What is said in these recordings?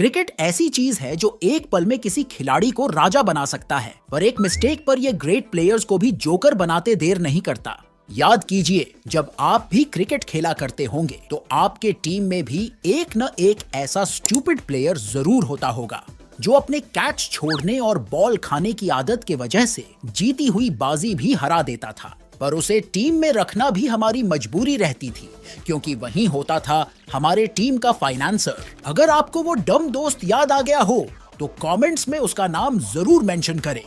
Cricket ऐसी चीज है जो एक पल में किसी खिलाड़ी को राजा बना सकता है, पर एक मिस्टेक पर यह ग्रेट प्लेयर्स को भी जोकर बनाते देर नहीं करता। याद कीजिए, जब आप भी क्रिकेट खेला करते होंगे तो आपके टीम में भी एक न एक ऐसा स्टूपिड प्लेयर जरूर होता होगा जो अपने कैच छोड़ने और बॉल खाने की आदत के वजह से जीती हुई बाजी भी हरा देता था, पर उसे टीम में रखना भी हमारी मजबूरी रहती थी, क्योंकि वहीं होता था हमारे टीम का फाइनेंसर। अगर आपको वो डम दोस्त याद आ गया हो तो कमेंट्स में उसका नाम जरूर मेंशन करें।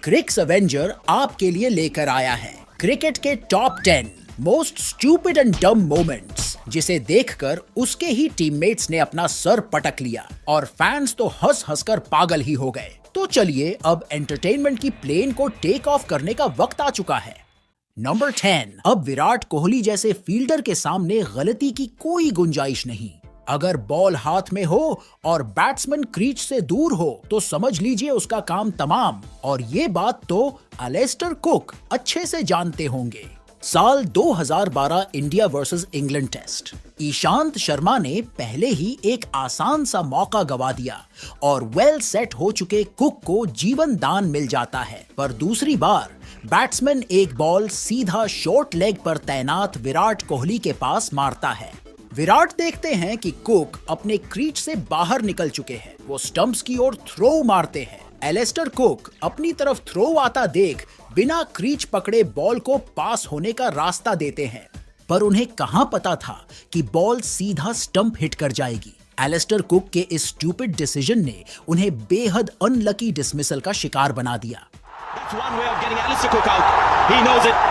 क्रिक्स एवेंजर आपके लिए लेकर आया है क्रिकेट के टॉप 10 मोस्ट स्टूपिड एंड डम मोमेंट्स, जिसे देखकर उसके ही टीममेट्स ने अपना सर पटक लिया और फैंस तो हंस हंसकर पागल ही हो गए। तो चलिए अब एंटरटेनमेंट की प्लेन को टेक ऑफ करने का वक्त आ चुका है। नंबर 10, अब विराट कोहली जैसे फील्डर के सामने गलती की कोई गुंजाइश नहीं। अगर बॉल हाथ में हो और बैट्समैन क्रीज से दूर हो तो समझ लीजिए उसका काम तमाम, और ये बात तो एलिस्टर कुक अच्छे से जानते होंगे। साल 2012 India versus England test. Ishant Sharma ने पहले ही एक आसान सा मौका गवा दिया और वेल सेट हो चुके कुक को जीवन दान मिल जाता है, पर दूसरी बार बैट्समैन एक बॉल सीधा शॉर्ट लेग पर तैनात विराट कोहली के पास मारता है। विराट देखते हैं कि कुक अपने क्रीज से बाहर निकल चुके हैं। वो स्टंप्स की ओर थ्रो मारते हैं। एलिस्टर कुक अपनी तरफ थ्रो आता देख बिना क्रीज पकड़े बॉल को पास होने का रास्ता देते हैं, पर उन्हें कहां पता था कि बॉल सीधा स्टंप हिट कर जाएगी। एलिस्टर कुक के इस स्टूपिड डिसीजन ने उन्हें बेहद अनलकी डिसमिसल का शिकार बना दिया। That's one way of getting Alistair Cook out. He knows it.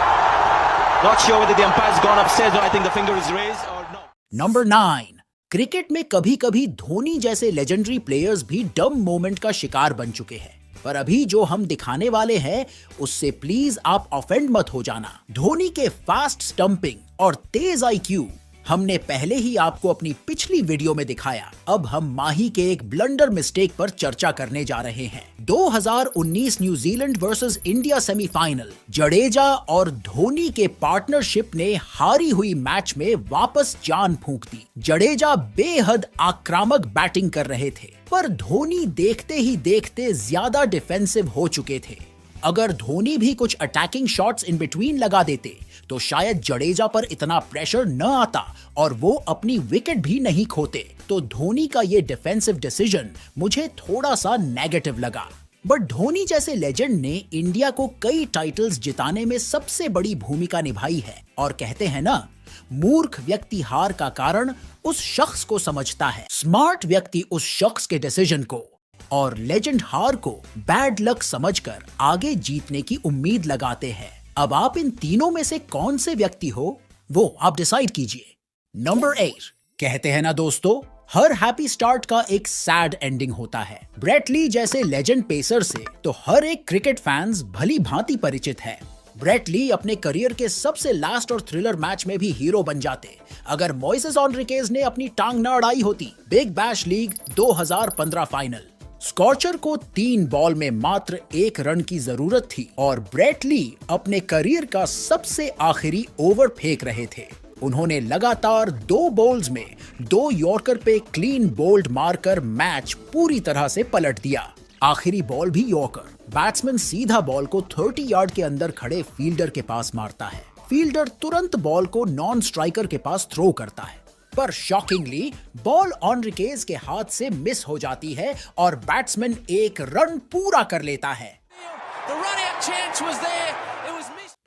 Not sure whether the umpire's gone upstairs or I think the finger is raised or no. Number 9, cricket में कभी कभी धोनी जैसे legendary players भी डम moment का शिकार बन चुके हैं, पर अभी जो हम दिखाने वाले हैं उससे प्लीज आप ऑफेंड मत हो जाना। धोनी के फास्ट स्टंपिंग और तेज आईक्यू हमने पहले ही आपको अपनी पिछली वीडियो में दिखाया। अब हम माही के एक ब्लंडर मिस्टेक पर चर्चा करने जा रहे हैं। 2019 New Zealand versus India semifinal. Jadeja और धोनी के पार्टनरशिप ने हारी हुई मैच में वापस जान फूंक दी। जडेजा बेहद आक्रामक बैटिंग कर रहे थे, पर धोनी देखते ही देखते ज्यादा डिफेंसिव हो चुके थे। अगर धोनी भी कुछ अटैकिंग शॉट्स इन बिटवीन लगा देते तो शायद जडेजा पर इतना प्रेशर न आता और वो अपनी विकेट भी नहीं खोते। तो धोनी का ये डिफेंसिव डिसीजन मुझे थोड़ा सा नेगेटिव लगा, बट धोनी जैसे लेजेंड ने इंडिया को कई टाइटल्स जिताने में सबसे बड़ी भूमिका निभाई है, और कहते हैं ना, मूर्ख व्यक्ति हार का कारण उस शख्स को समझता है, स्मार्ट व्यक्ति उस शख्स के डिसीजन को, और लेजेंड हार को बैड लक समझकर आगे जीतने की उम्मीद लगाते हैं। अब आप इन तीनों में से कौन से व्यक्ति हो वो आप डिसाइड कीजिए। नंबर 8, कहते हैं ना दोस्तों, हर हैप्पी स्टार्ट का एक सैड एंडिंग होता है। ब्रेट ली जैसे लेजेंड पेसर से तो हर एक क्रिकेट फैंस भली भांति परिचित है। ब्रेट ली अपने करियर के सबसे लास्ट और थ्रिलर मैच में भी हीरो बन जाते अगर मोइसेस एनरिकेज ने अपनी टांग न अड़ाई होती। Big Bash League 2015 final. Scorcher को 3 बॉल में मात्र 1 रन की जरूरत थी और ब्रेट ली अपने करियर का सबसे आखिरी ओवर फेंक रहे थे। उन्होंने लगातार 2 बॉल्स में 2 यॉर्कर पे क्लीन बोल्ड मारकर मैच पूरी तरह से पलट दिया। आखिरी बॉल भी यॉर्कर। बैट्समैन सीधा बॉल को 30 यार्ड के अंदर खड़े फील्डर के पास मारता है। फील्डर तुरंत बॉल को नॉन स्ट्राइकर के पास थ्रो करता है, पर शॉकिंगली बॉल एनरिकेज के हाथ से मिस हो जाती है और बैट्समैन एक रन पूरा कर लेता है।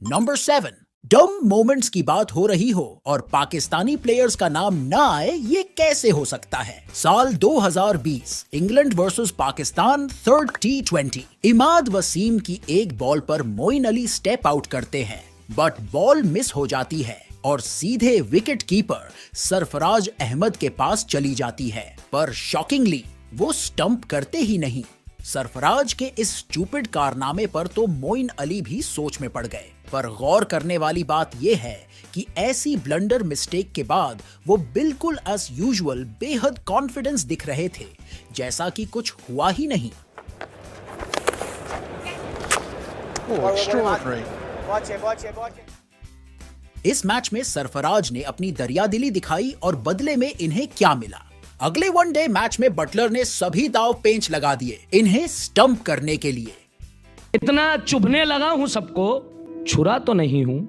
नंबर 7, डम मोमेंट्स की बात हो रही हो और पाकिस्तानी प्लेयर्स का नाम ना आए, ये कैसे हो सकता है। साल 2020 England versus Pakistan 3rd T20। Imad Wasim की एक बॉल पर मोइन अली स्टेप आउट करते हैं, बट बॉल मिस हो जाती है और सीधे विकेट कीपर सरफराज अहमद के पास चली जाती है, पर शॉकिंगली वो स्टंप करते ही नहीं। सरफराज के इस स्टूपिड कारनामे पर तो मोइन अली भी सोच में पड़ गए, पर गौर करने वाली बात यह है कि ऐसी ब्लंडर मिस्टेक के बाद वो बिल्कुल एज यूजुअल बेहद कॉन्फिडेंस दिख रहे थे, जैसा कि कुछ हुआ ही नहीं। इस मैच में सरफराज ने अपनी दरियादिली दिखाई और बदले में इन्हें क्या मिला, अगले वनडे मैच में बटलर ने सभी दाव पेंच लगा दिए इन्हें स्टंप करने के लिए। इतना चुभने लगा हूं सबको, छुरा तो नहीं हूं।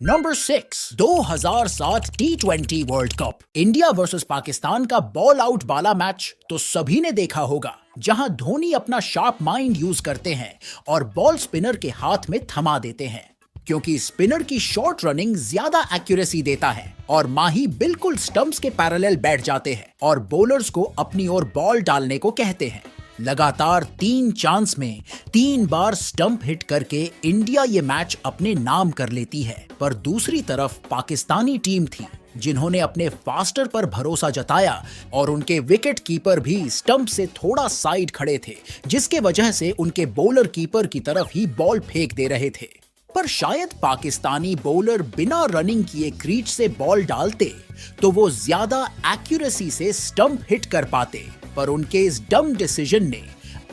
Number 6, 2007 T20 world cup, India versus Pakistan का बॉल आउट वाला मैच तो सभी ने देखा होगा, जहां धोनी अपना शार्प माइंड यूज करते हैं और बॉल स्पिनर के हाथ में थमा देते हैं, क्योंकि स्पिनर की शॉर्ट रनिंग ज्यादा एक्यूरेसी देता है और माही बिल्कुल स्टंप्स के पैरेलल बैठ जाते हैं और बॉलर्स को अपनी ओर बॉल डालने को कहते हैं। लगातार 3 चांस में 3 बार स्टंप हिट करके इंडिया ये मैच अपने नाम कर लेती है। पर दूसरी तरफ पाकिस्तानी टीम थी जिन्होंने अपने फास्टर पर भरोसा जताया और उनके विकेट कीपर भी स्टंप से थोड़ा साइड खड़े थे, जिसके वजह से उनके बॉलर कीपर की तरफ ही बॉल फेंक दे रहे थे। पर शायद पाकिस्तानी बॉलर बिना रनिंग किए क्रीज से बॉल डालते तो वो ज्यादा एक्यूरेसी से स्टंप हिट कर पाते, पर उनके इस डम डिसीजन ने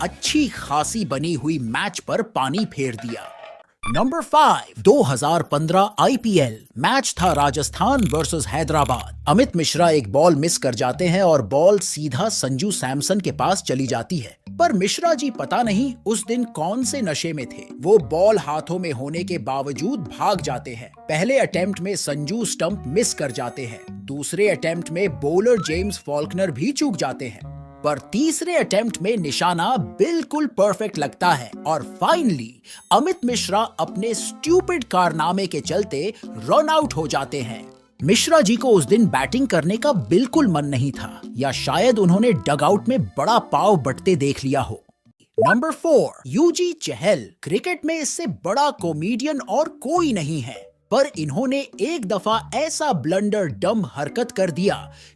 अच्छी खासी बनी हुई मैच पर पानी फेर दिया। नंबर 5, 2015 आईपीएल मैच था राजस्थान वर्सेस हैदराबाद। अमित मिश्रा एक बॉल मिस कर जाते हैं और बॉल सीधा संजू सैमसन के पास चली जाती है, पर मिश्रा जी पता नहीं उस दिन कौन से नशे में थे, वो बॉल हाथों में होने के बावजूद भाग जाते हैं। पहले अटेम्प्ट में संजू स्टंप मिस कर जाते हैं, दूसरे अटेम्प्ट में बॉलर जेम्स फॉल्कनर भी चूक जाते हैं, पर तीसरे अटेम्प्ट में निशाना बिल्कुल परफेक्ट लगता है और फाइनली अमित मिश्रा अपने स्टूपिड कारनामे के चलते रन आउट हो जाते हैं। मिश्रा जी को उस दिन बैटिंग करने का बिल्कुल मन नहीं था, या शायद उन्होंने डगआउट में बड़ा पाव बटते देख लिया हो। नंबर 4, यूजी चहल। क्रिकेट में इससे बड़ा कॉमेडियन और कोई नहीं है, पर इन्होंने एक दफा ऐसा ब्लंडर डम हरकत कर दिया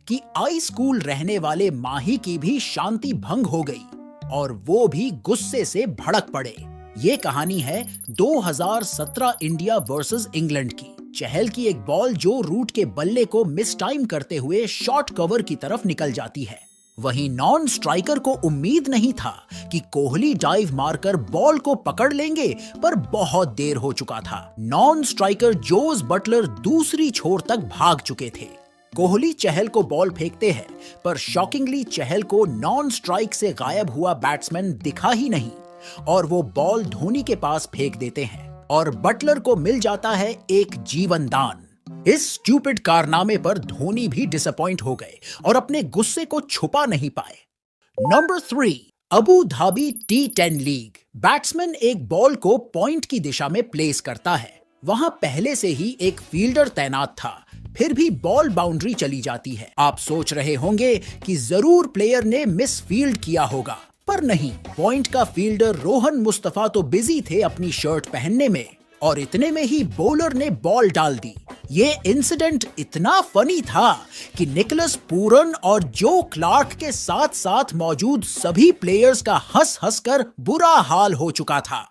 कि आइस कूल रहने वाले माही की भी शांति भंग हो गई और वो भी गुस्से से भड़क पड़े। ये कहानी है 2017 इंडिया वर्सेस इंग्लैंड की। चहल की एक बॉल जो रूट के बल्ले को मिस टाइम करते हुए शॉर्ट कवर की तरफ निकल जाती है। वहीं नॉन स्ट्राइकर को उम्मीद नहीं था कि कोहली डाइव मारकर बॉल को पकड़ लेंगे, पर बहुत देर हो चुका था। नॉन स्ट्राइकर जोस बटलर दूसरी छोर तक भाग चुके थे। कोहली चहल को बॉल फेंकते हैं, पर शॉकिंगली चहल को नॉन स्ट्राइक से गायब हुआ बैट्समैन दिखा ही नहीं और वो बॉल धोनी के पास फेंक देते हैं और बटलर को मिल जाता है एक जीवन दान। इस स्टूपिड कारनामे पर धोनी भी डिसअपॉइंट हो गए और अपने गुस्से को छुपा नहीं पाए। Number 3, Abu Dhabi T10 league. Batsman एक बॉल को पॉइंट की दिशा में प्लेस करता है। वहां पहले से ही एक फील्डर तैनात था, फिर भी बॉल बाउंड्री चली जाती है। आप सोच रहे होंगे कि जरूर प्लेयर ने मिस फील्ड किया होगा, पर नहीं। पॉइंट का फील्डर रोहन मुस्तफा तो बिजी थे अपनी शर्ट पहनने में और इतने में ही बॉलर ने बॉल डाल दी। ये इंसिडेंट इतना फनी था कि निकोलस पूरन और जो क्लार्क के साथ साथ मौजूद सभी प्लेयर्स का हंस हंस कर बुरा हाल हो चुका था।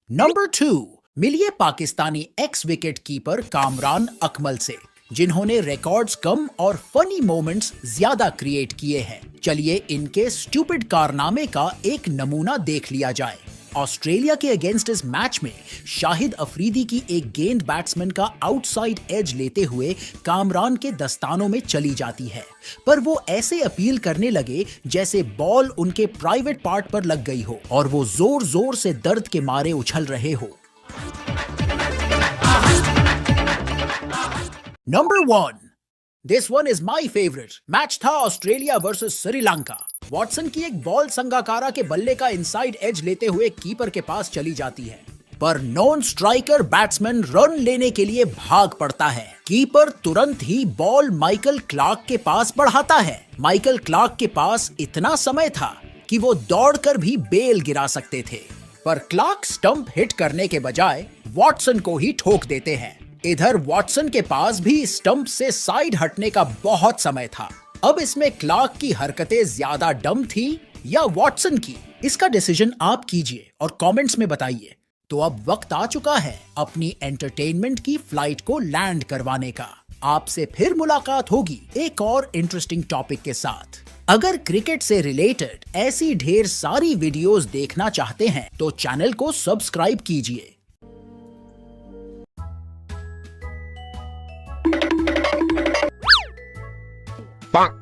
नंबर 2, मिलिए Pakistani x wicket keeper Kamran Akmal से, जिन्होंने रिकॉर्ड्स कम और फनी मोमेंट्स ज्यादा क्रिएट किए हैं। चलिए इनके स्टूपिड कारनामे का एक नमूना देख लिया जाए। ऑस्ट्रेलिया के अगेंस्ट इस मैच में शाहिद अफरीदी की एक गेंद बैट्समैन का आउटसाइड एज लेते हुए कामरान के दस्तानों में चली जाती है, पर वो ऐसे अपील करने लगे जैसे बॉल उनके प्राइवेट पार्ट पर लग गई हो और वो जोर जोर से दर्द के मारे उछल रहे हो। Number 1, this one is my favourite. Match था ऑस्ट्रेलिया वर्सेस श्रीलंका। वॉटसन की एक बॉल संगाकारा के बल्ले का इनसाइड एज लेते हुए कीपर के पास चली जाती है, पर नॉन स्ट्राइकर बैट्समैन रन लेने के लिए भाग पड़ता है। कीपर तुरंत ही बॉल माइकल क्लार्क के पास बढ़ाता है। माइकल क्लार्क के पास इतना समय था कि वो दौड़कर भी बेल गिरा सकते थे, पर क्लार्क स्टंप हिट करने के बजाय वॉटसन को ही ठोक देते हैं। इधर वॉटसन के पास भी स्टंप से साइड हटने का बहुत समय था। अब इसमें क्लार्क की हरकतें ज्यादा डम थी या वॉटसन की, इसका डिसीजन आप कीजिए और कमेंट्स में बताइए। तो अब वक्त आ चुका है अपनी एंटरटेनमेंट की फ्लाइट को लैंड करवाने का। आपसे फिर मुलाकात होगी एक और इंटरेस्टिंग टॉपिक के साथ। अगर क्रिकेट से रिलेटेड ऐसी ढेर सारी वीडियोस देखना चाहते हैं तो चैनल को सब्सक्राइब कीजिए। Bonk.